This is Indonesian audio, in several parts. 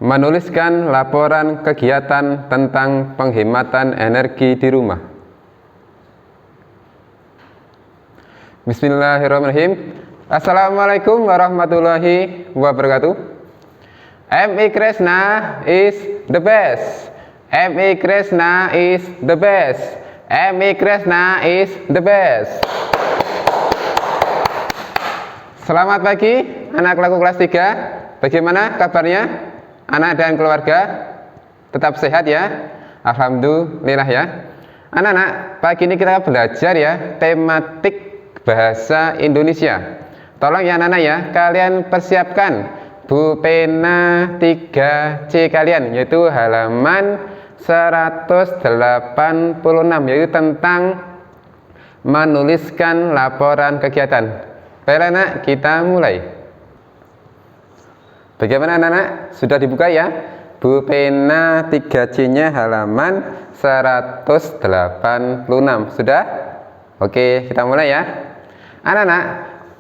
Menuliskan laporan kegiatan tentang penghematan energi di rumah. Bismillahirrahmanirrahim. Assalamualaikum warahmatullahi wabarakatuh. MI Kresna is the best. MI Kresna is the best. MI Kresna is the best. Selamat pagi anak laku kelas 3. Bagaimana kabarnya? Anak dan keluarga tetap sehat ya? Alhamdulillah ya. Anak-anak, pagi ini kita belajar ya tematik bahasa Indonesia. Tolong ya anak-anak ya, kalian persiapkan pulpena 3C kalian, yaitu halaman 186, yaitu tentang menuliskan laporan kegiatan. Baiklah anak, kita mulai. Bagaimana anak-anak? Sudah dibuka ya? Pulpena 3C-nya halaman 186. Sudah? Oke, kita mulai ya. Anak-anak,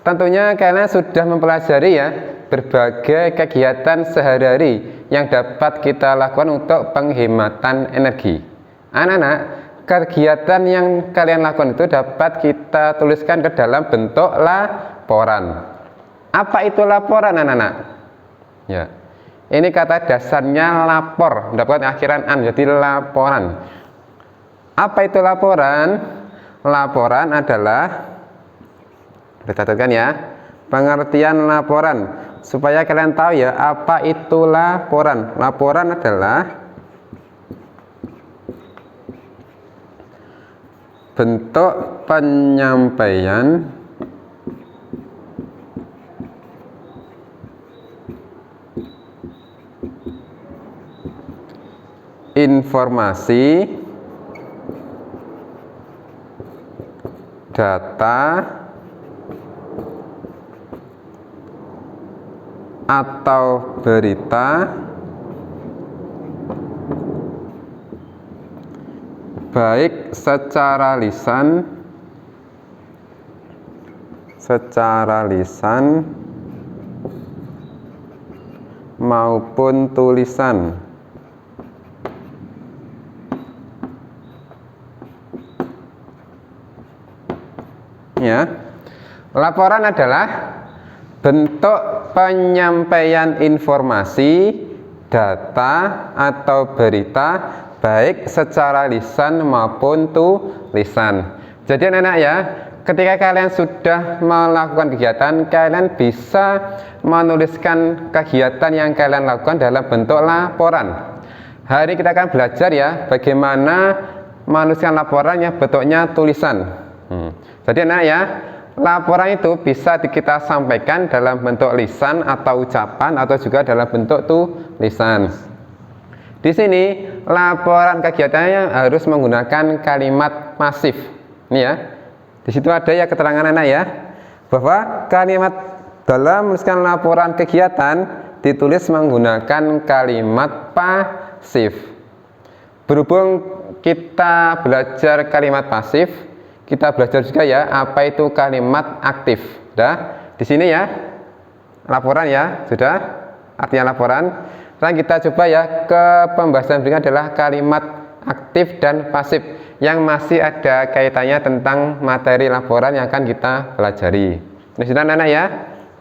tentunya kalian sudah mempelajari ya berbagai kegiatan sehari-hari yang dapat kita lakukan untuk penghematan energi. Anak-anak, kegiatan yang kalian lakukan itu dapat kita tuliskan ke dalam bentuk laporan. Apa itu laporan anak-anak? Ya, ini kata dasarnya lapor, mendapatkan akhiran an, jadi laporan. Apa itu laporan? Laporan adalah, dicatatkan ya, pengertian laporan supaya kalian tahu ya apa itu laporan. Laporan adalah bentuk penyampaian informasi, data, atau berita baik secara lisan maupun tulisan. Ya, laporan adalah bentuk penyampaian informasi, data, atau berita baik secara lisan maupun tulisan. Jadi anak-anak ya, ketika kalian sudah melakukan kegiatan, kalian bisa menuliskan kegiatan yang kalian lakukan dalam bentuk laporan. Hari ini kita akan belajar ya bagaimana menuliskan laporan yang bentuknya tulisan. Jadi anak ya, laporan itu bisa kita sampaikan dalam bentuk lisan atau ucapan atau juga dalam bentuk tulisan. Di sini laporan kegiatannya harus menggunakan kalimat pasif. Ini ya. Di situ ada ya keterangan anak ya bahwa kalimat dalam menuliskan laporan kegiatan ditulis menggunakan kalimat pasif. Berhubung kita belajar kalimat pasif, kita belajar juga ya apa itu kalimat aktif. Sudah di sini ya laporan ya, sudah artinya laporan. Sekarang kita coba ya ke pembahasan berikutnya adalah kalimat aktif dan pasif yang masih ada kaitannya tentang materi laporan yang akan kita pelajari. Ini sudah anak ya,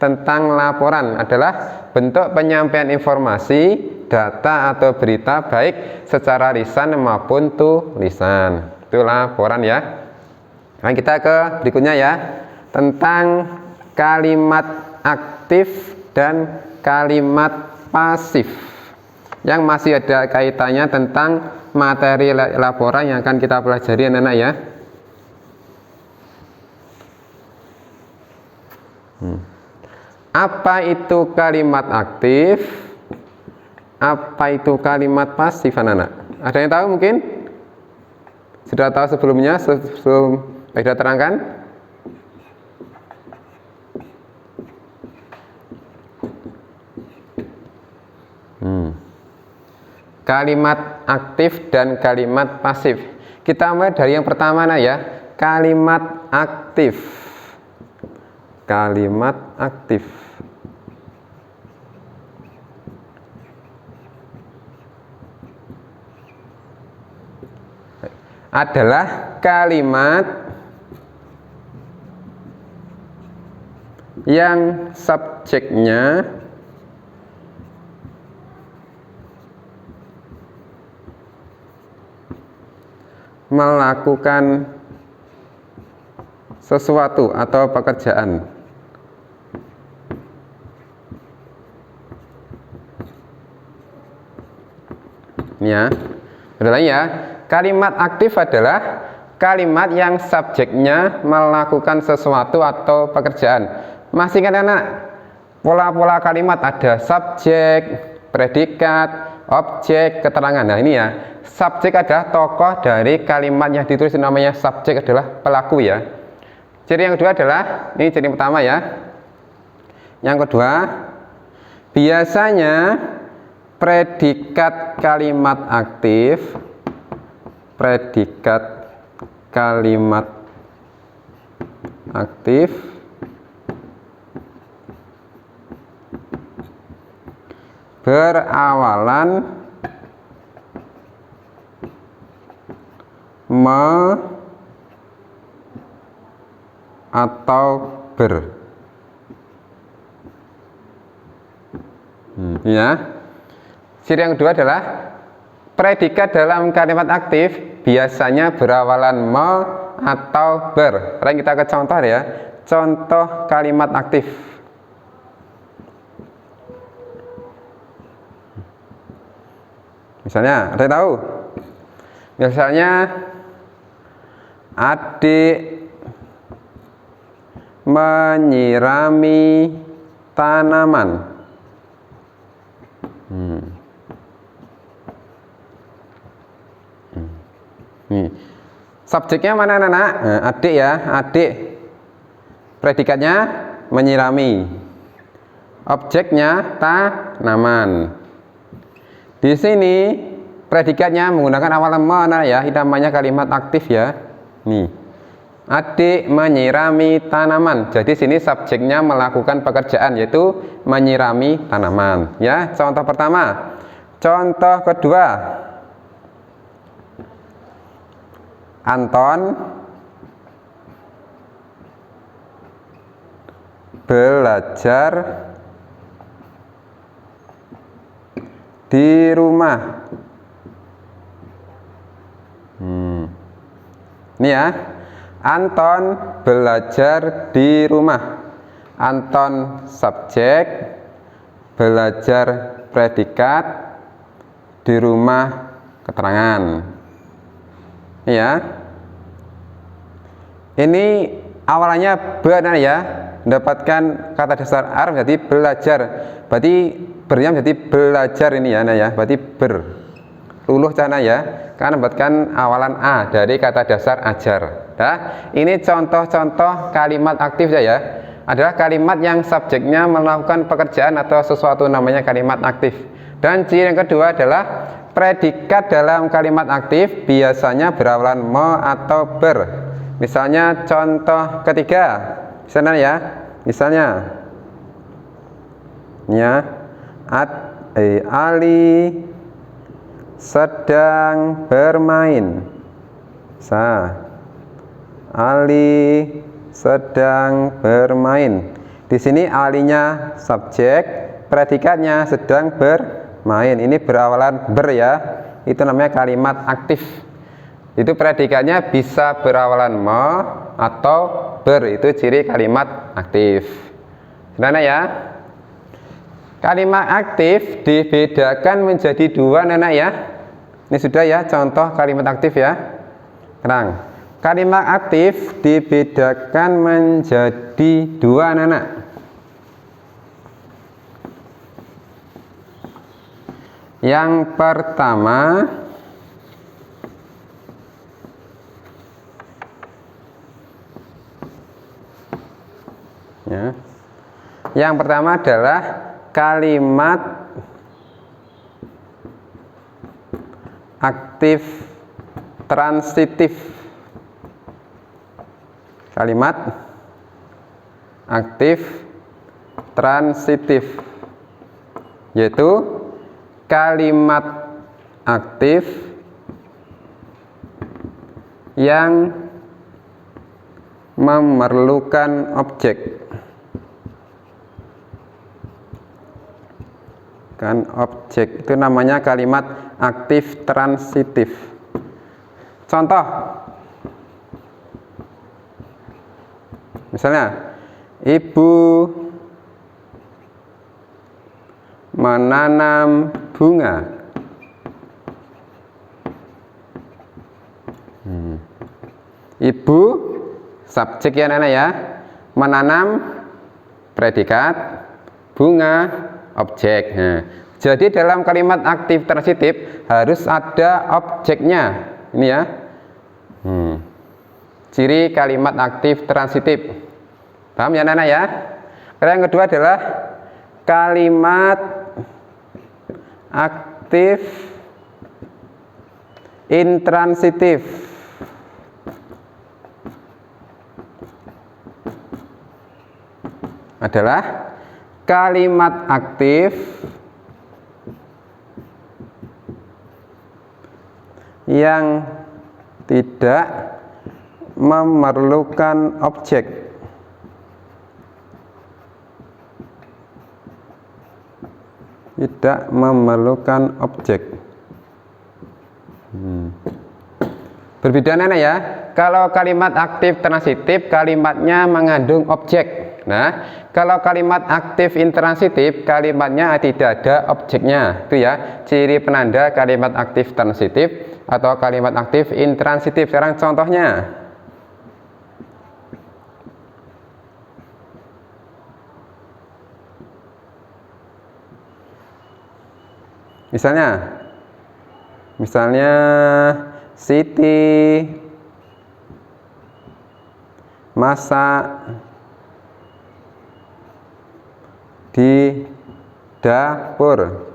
tentang laporan adalah bentuk penyampaian informasi, data atau berita baik secara lisan maupun tulisan. Itu laporan ya. Nah, kita ke berikutnya ya, tentang kalimat aktif dan kalimat pasif yang masih ada kaitannya tentang materi laporan yang akan kita pelajari anak-anak ya. Apa itu kalimat aktif? Apa itu kalimat pasif anak-anak? Ada yang tahu mungkin? Sudah tahu sebelumnya, sebelum sudah terangkan? Kalimat aktif dan kalimat pasif. Kita mulai dari yang pertama nah ya, kalimat aktif. Kalimat aktif. adalah kalimat yang subjeknya melakukan sesuatu atau pekerjaan. Ya, adalah ya, kalimat aktif adalah kalimat yang subjeknya melakukan sesuatu atau pekerjaan. Masih kan anak pola-pola kalimat ada subjek, predikat, objek, keterangan. Nah ini ya, subjek adalah tokoh dari kalimat yang ditulis, namanya subjek adalah pelaku ya. Ciri yang kedua adalah, ini ciri pertama ya. Yang kedua, biasanya predikat kalimat aktif, predikat kalimat aktif berawalan me atau ber. Ya. Ciri yang kedua adalah predikat dalam kalimat aktif biasanya berawalan me atau ber. Sekarang kita ke contoh ya. Contoh kalimat aktif. Misalnya, ada yang tahu? Misalnya, adik menyirami tanaman. Subjeknya mana anak? Nah, adik ya, adik. Predikatnya menyirami. Objeknya tanaman. Di sini predikatnya menggunakan awalan mana ya, namanya kalimat aktif ya. Nih, adik menyirami tanaman. Jadi sini subjeknya melakukan pekerjaan yaitu menyirami tanaman. Ya, contoh pertama. Contoh kedua, Anton belajar di rumah. Ini ya, Anton belajar di rumah. Anton subjek, belajar predikat, di rumah keterangan. Ya, ini awalannya benar ya, mendapatkan kata dasar Arab jadi belajar, berarti bernya menjadi belajar ini ya, nah ya, berarti ber luluh cana ya, karena mendapatkan awalan a dari kata dasar ajar. Nah, ini contoh-contoh kalimat aktif ya, adalah kalimat yang subjeknya melakukan pekerjaan atau sesuatu, namanya kalimat aktif. Dan ciri yang kedua adalah predikat dalam kalimat aktif biasanya berawalan me atau ber. Misalnya contoh ketiga, misalnya ya, misalnya ya, Ali sedang bermain. Ali sedang bermain. Di sini alinya subjek, predikatnya sedang bermain. Ini berawalan ber ya. Itu namanya kalimat aktif. Itu predikatnya bisa berawalan me atau ber. Itu ciri kalimat aktif. Gimana ya? Kalimat aktif dibedakan menjadi dua, nenek ya. Ini sudah ya contoh kalimat aktif ya. Tenang. Kalimat aktif dibedakan menjadi dua, nenek. Yang pertama, ya. Yang pertama adalah kalimat aktif transitif. Kalimat aktif transitif, yaitu kalimat aktif yang memerlukan objek. Kan objek itu namanya kalimat aktif transitif. Contoh, misalnya ibu menanam bunga. Ibu subjek ya anak ya, menanam predikat, bunga objek. Nah, jadi dalam kalimat aktif transitif harus ada objeknya. Ini ya. Ciri kalimat aktif transitif. Paham ya anak ya? Yang kedua adalah kalimat aktif intransitif. Adalah kalimat aktif yang tidak memerlukan objek. Tidak memerlukan objek. Berbeda nenek ya. Kalau kalimat aktif transitif kalimatnya mengandung objek. Nah, kalau kalimat aktif intransitif kalimatnya tidak ada objeknya. Itu ya ciri penanda kalimat aktif transitif atau kalimat aktif intransitif. Sekarang contohnya. Misalnya Siti masak di dapur.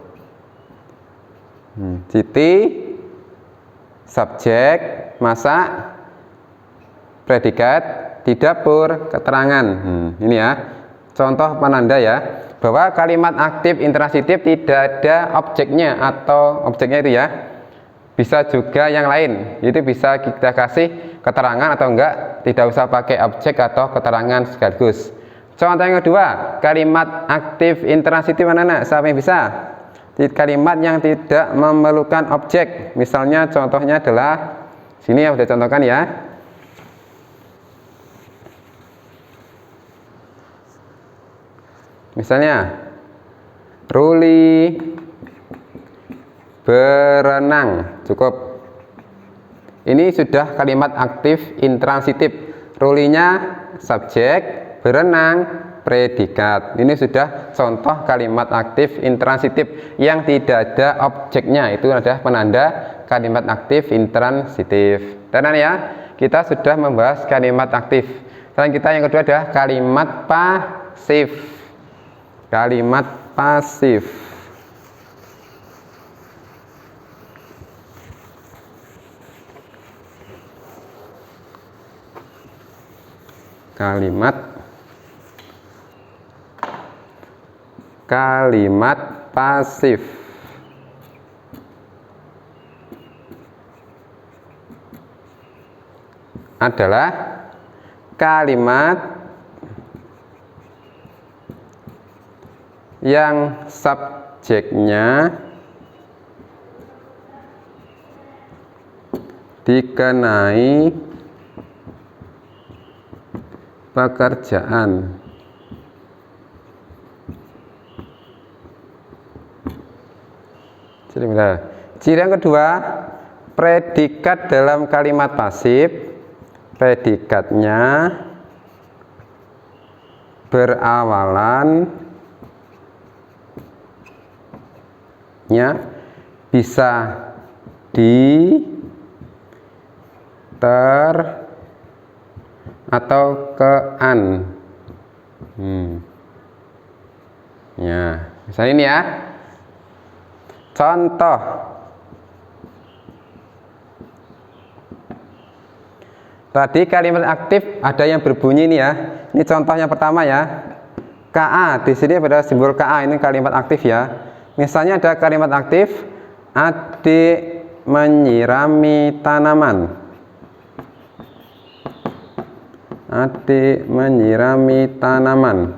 Siti subjek, masak predikat, di dapur keterangan. Ini ya contoh penanda ya bahwa kalimat aktif intransitif tidak ada objeknya atau objeknya itu ya bisa juga yang lain, itu bisa kita kasih keterangan atau enggak, tidak usah pakai objek atau keterangan sekaligus. Contoh yang kedua, kalimat aktif intransitif mana? Siapa yang bisa? Kalimat yang tidak memerlukan objek. Misalnya contohnya adalah sini ya, sudah contohkan ya. Misalnya Ruli berenang, cukup. Ini sudah kalimat aktif intransitif. Rulinya subjek, berenang predikat. Ini sudah contoh kalimat aktif intransitif yang tidak ada objeknya. Itu adalah penanda kalimat aktif intransitif. Dan ya, kita sudah membahas kalimat aktif. Sekarang kita yang kedua adalah kalimat pasif. Kalimat pasif. Kalimat pasif adalah kalimat yang subjeknya dikenai pekerjaan. Ciri yang kedua, predikat dalam kalimat pasif, predikatnya berawalan bisa di, ter, atau ke an. Ya, misalnya ini ya. Contoh. Tadi kalimat aktif ada yang berbunyi ini ya. Ini contohnya pertama ya. KA, di sini pada simbol KA, ini kalimat aktif ya. Misalnya ada kalimat aktif, adik menyirami tanaman. Adik menyirami tanaman.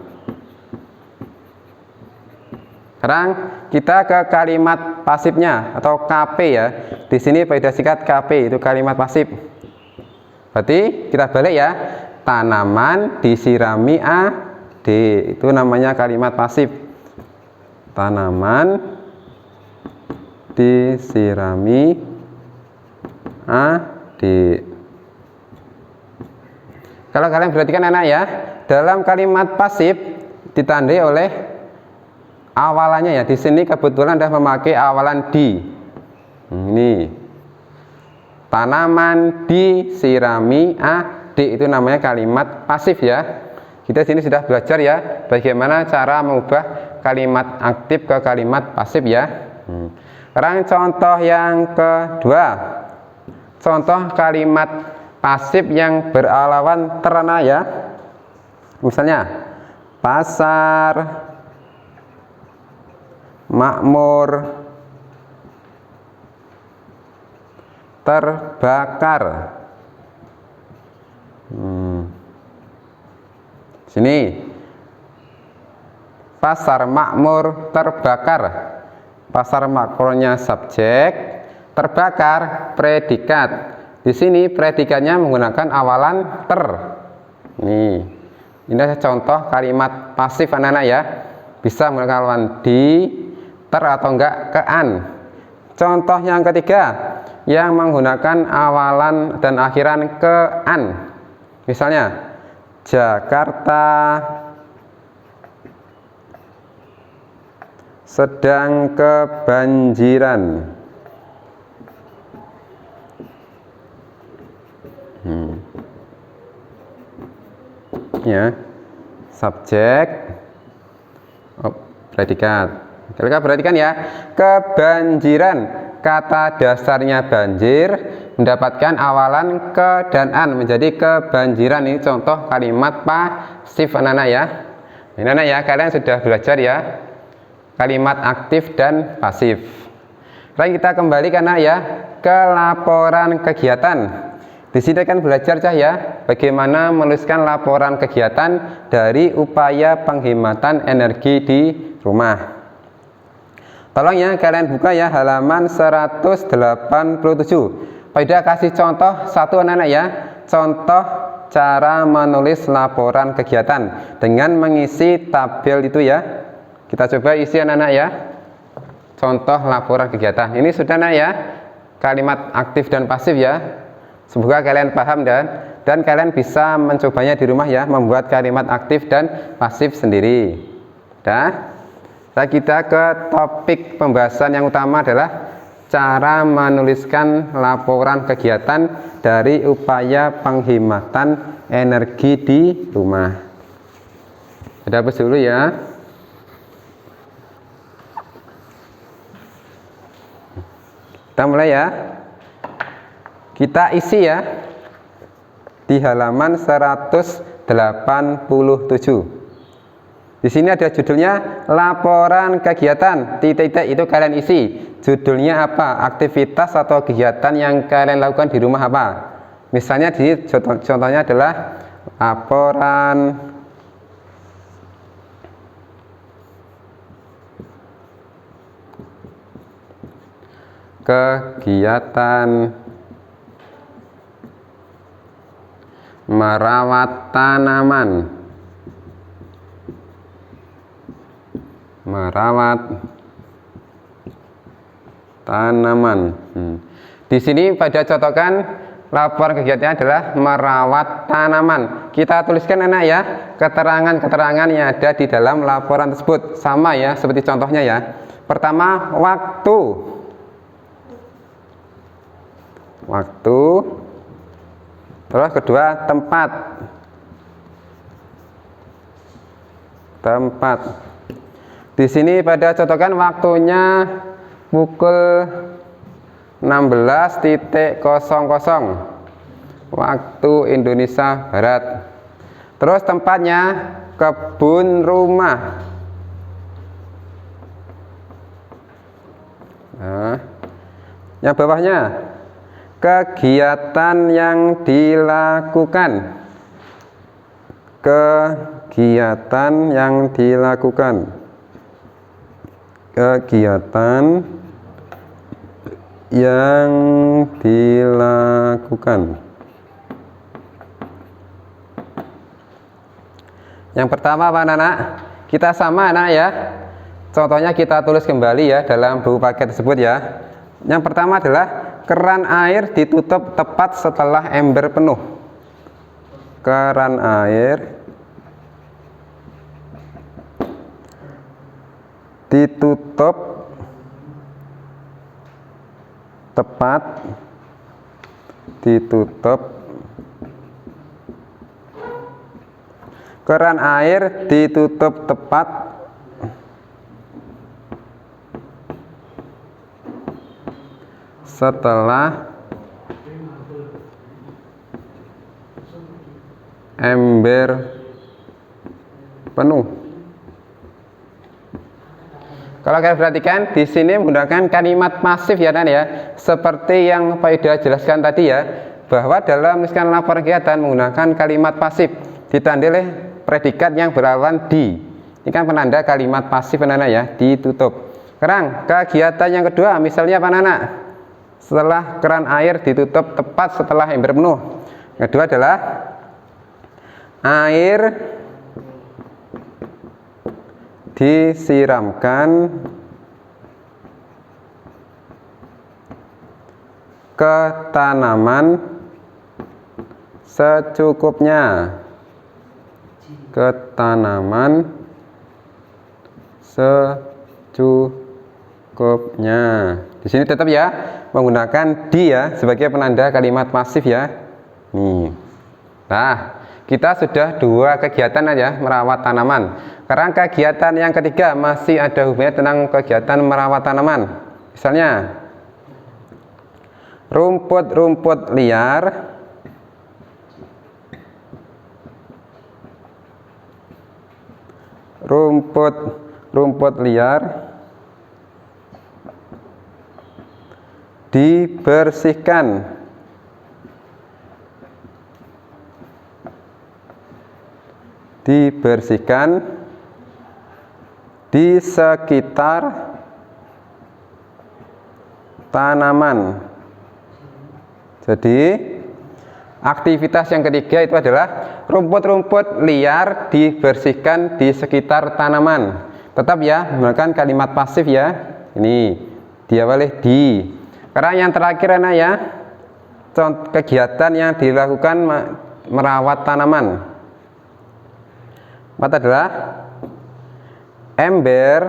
Sekarang kita ke kalimat pasifnya atau KP ya. Di sini faedah singkat KP itu kalimat pasif. Berarti kita balik ya. Tanaman disirami adik, itu namanya kalimat pasif. Tanaman disirami adik. Kalau kalian perhatikan anak ya, dalam kalimat pasif ditandai oleh awalannya ya. Di sini kebetulan sudah memakai awalan di. Ini tanaman disirami adik, itu namanya kalimat pasif ya. Kita sini sudah belajar ya bagaimana cara mengubah kalimat aktif ke kalimat pasif ya. Sekarang contoh yang kedua. Contoh kalimat pasif yang beralawan terna ya. Misalnya pasar makmur terbakar. Sini pasar makmur terbakar. Pasar makmurnya subjek, terbakar predikat. Di sini predikatnya menggunakan awalan ter. Ini adalah contoh kalimat pasif anak-anak ya. Bisa menggunakan awalan di, ter atau enggak ke an. Contoh yang ketiga yang menggunakan awalan dan akhiran ke an. Misalnya Jakarta sedang kebanjiran. Ya, subjek, predikat. Kita perhatikan ya, kebanjiran, kata dasarnya banjir mendapatkan awalan ke dan an menjadi kebanjiran. Ini contoh kalimat pasif anak-anak ya. Ini anak ya, kalian sudah belajar ya kalimat aktif dan pasif. Sekarang kita kembali karena ya ke laporan kegiatan. Di sini kan belajar ya bagaimana menuliskan laporan kegiatan dari upaya penghematan energi di rumah. Tolong ya kalian buka ya halaman 187. Faedah kasih contoh satu anak-anak ya. Contoh cara menulis laporan kegiatan dengan mengisi tabel itu ya. Kita coba isi anak-anak ya. Contoh laporan kegiatan. Ini sudah anak ya. Kalimat aktif dan pasif ya. Semoga kalian paham dan kalian bisa mencobanya di rumah ya, membuat kalimat aktif dan pasif sendiri. Nah, kita ke topik pembahasan yang utama adalah cara menuliskan laporan kegiatan dari upaya penghematan energi di rumah. Ada apa dulu ya? Kita mulai ya. Kita isi ya di halaman 187. Di sini ada judulnya laporan kegiatan. Titik-titik itu kalian isi. Judulnya apa? Aktivitas atau kegiatan yang kalian lakukan di rumah apa? Misalnya di contohnya adalah laporan kegiatan merawat tanaman. Di sini pada contohkan laporan kegiatannya adalah merawat tanaman. Kita tuliskan anak ya keterangan-keterangan yang ada di dalam laporan tersebut. Sama ya seperti contohnya ya. Pertama waktu. Terus kedua tempat. Di sini pada contohkan waktunya pukul 16.00 waktu Indonesia Barat. Terus tempatnya kebun rumah. Nah, yang bawahnya kegiatan yang dilakukan. kegiatan yang dilakukan. Kegiatan yang dilakukan. Yang pertama apa anak-anak? Kita sama anak ya. Contohnya kita tulis kembali ya dalam buku paket tersebut ya. Yang pertama adalah keran air ditutup tepat setelah ember penuh. Keran air ditutup tepat, keran air ditutup tepat setelah ember penuh. Kalau kalian perhatikan di sini menggunakan kalimat pasif ya Dan ya, seperti yang Pak Ida jelaskan tadi ya, bahwa dalam menuliskan laporan kegiatan menggunakan kalimat pasif ditandai oleh predikat yang berawalan di. Ini kan penanda kalimat pasif anak-anak ya, ditutup. Sekarang kegiatan yang kedua misalnya apa anak-anak? Setelah keran air ditutup tepat setelah ember penuh. Yang kedua adalah air disiramkan ke tanaman secukupnya. Ke tanaman secukupnya. Di sini tetap ya menggunakan di ya sebagai penanda kalimat pasif ya. Nih. Nah, kita sudah dua kegiatan aja merawat tanaman. Sekarang kegiatan yang ketiga masih ada hubungannya tentang kegiatan merawat tanaman. Misalnya rumput-rumput liar dibersihkan di sekitar tanaman. Jadi aktivitas yang ketiga itu adalah rumput-rumput liar dibersihkan di sekitar tanaman. Tetap ya menggunakan kalimat pasif ya. Ini diawali di. Karena yang terakhir anak ya, contoh kegiatan yang dilakukan merawat tanaman. Mata adalah ember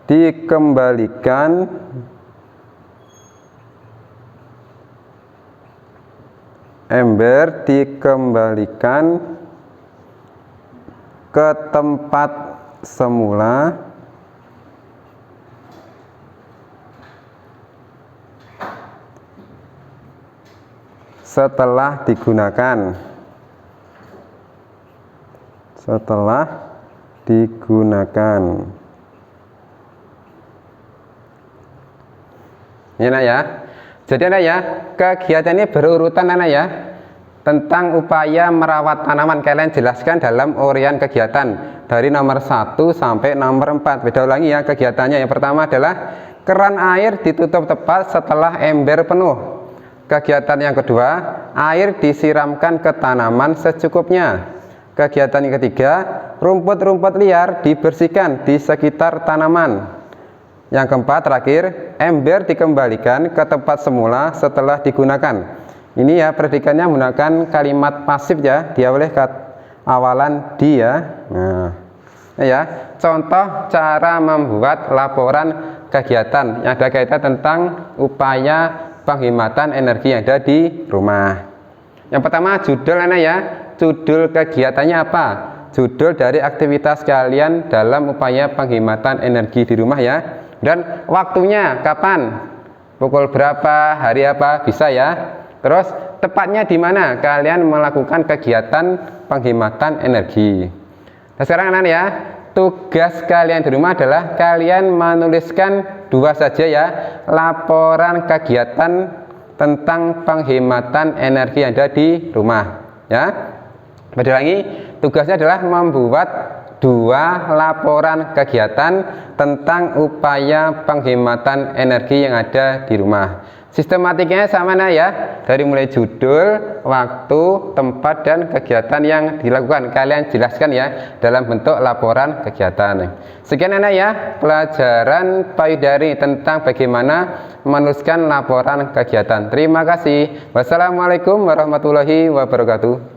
dikembalikan ke tempat semula setelah digunakan. Ini anak ya. Jadi anak ya, kegiatan ini berurutan anak ya. Tentang upaya merawat tanaman kalian jelaskan dalam uraian kegiatan dari nomor 1 sampai nomor 4. Beda ulangi ya kegiatannya. Yang pertama adalah keran air ditutup tepat setelah ember penuh. Kegiatan yang kedua, air disiramkan ke tanaman secukupnya. Kegiatan yang ketiga, rumput-rumput liar dibersihkan di sekitar tanaman. Yang keempat terakhir, ember dikembalikan ke tempat semula setelah digunakan. Ini ya predikatnya menggunakan kalimat pasif ya, diawali awalan di ya. Nah, ya contoh cara membuat laporan kegiatan yang ada kaitan tentang upaya penghematan energi yang ada di rumah. Yang pertama judul anak ya, judul kegiatannya apa? Judul dari aktivitas kalian dalam upaya penghematan energi di rumah ya. Dan waktunya kapan? Pukul berapa? Hari apa? Bisa ya. Terus tepatnya di mana kalian melakukan kegiatan penghematan energi. Nah sekarang anak ya, tugas kalian di rumah adalah kalian menuliskan dua saja ya, laporan kegiatan tentang penghematan energi yang ada di rumah. Ya, lagi tugasnya adalah membuat 2 laporan kegiatan tentang upaya penghematan energi yang ada di rumah. Sistematikanya sama ya, dari mulai judul, waktu, tempat, dan kegiatan yang dilakukan. Kalian jelaskan ya dalam bentuk laporan kegiatan. Sekian anak ya, pelajaran payudari tentang bagaimana menuliskan laporan kegiatan. Terima kasih. Wassalamualaikum warahmatullahi wabarakatuh.